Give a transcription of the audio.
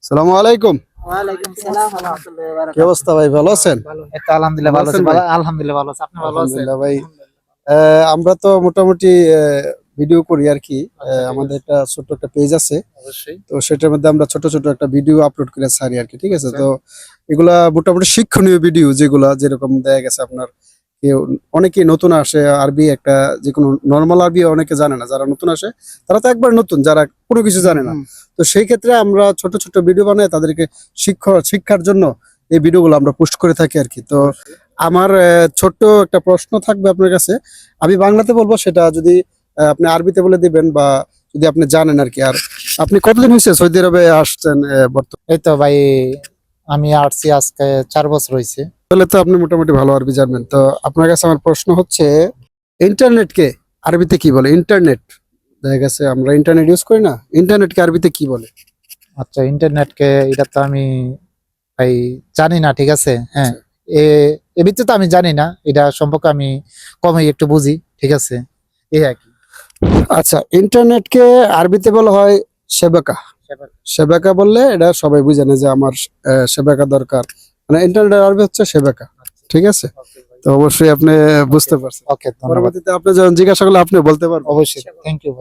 সালামু আলাইকুম। ওয়ালাইকুম সালাম ওয়া রাহমাতুল্লাহি ওয়া কি অবস্থা ভাই, ভালো আছেন? এই তো আলহামদুলিল্লাহ ভালো আছি। ভাই? আলহামদুলিল্লাহ ভালো আছি। আপনি ভালো আছেন? আলহামদুলিল্লাহ ভাই। আমরা তো মোটামুটি ভিডিও করি আর কি। আমাদের একটা ছোট্ট একটা পেজ আছে। অবশ্যই। তো সেটার মধ্যে আমরা ছোট ছোট একটা ভিডিও আপলোড করে ছাড়ি আর কি, ঠিক আছে? তো এগুলা মোটামুটি শিক্ষণীয় ভিডিও, যেগুলা যেরকম দেখা গেছে আপনার কেউ অনেকেই নতুন আসে আরবি, একটা যে কোনো নর্মাল আরবি অনেকে জানে না। যারা নতুন আসে তারা তো একবার নতুন, যারা কোনো কিছু জানে না। তো সেই ক্ষেত্রে আমরা ছোট ছোট ভিডিও বানাই তাদেরকে শিক্ষার জন্য এই ভিডিওগুলো আমরা পোস্ট করে থাকি আর কি। তো আমার ছোট্ট একটা প্রশ্ন থাকবে আপনার কাছে। আমি বাংলাতে বলবো, সেটা যদি আপনি আরবিতে বলে দিবেন, বা যদি আপনি জানেন আর কি। আর আপনি কতদিন হয়েছে সৌদি আরবে আসছেন বর্তমানে? এই তো ভাই আমি আসছি আজকে 4 বছর হইছে। তাহলে তো আপনি মোটামুটি ভালো আরবি জানবেন। তো আপনার কাছে আমার প্রশ্ন হচ্ছে, ইন্টারনেটকে আরবিতে কি বলে? ইন্টারনেট, দেখা গেছে আমরা ইন্টারনেট ইউজ করি না, ইন্টারনেটকে আরবিতে কি বলে? আচ্ছা ইন্টারনেটকে এটা তো আমি ভাই জানি না, ঠিক আছে? হ্যাঁ, এ এ ভিত্তিতে তো আমি জানি না, এটা সম্পর্কে আমি কমই একটু বুঝি, ঠিক আছে? এই আর কি। আচ্ছা, ইন্টারনেটকে আরবিতে বলা হয় সেবাকা। সেবাকা বললে এটা সবাই বুঝে না যে আমার সেবাকা দরকার, মানে ইন্টারনেট আরবি হচ্ছে সেবাকা, ঠিক আছে? তো অবশ্যই আপনি বুঝতে পারছেন। ওকে, ধন্যবাদ। পরবর্তীতে আপনি যখন জিজ্ঞাসা করলে আপনি বলতে পারবেন। অবশ্যই, থ্যাংক ইউ ভাই।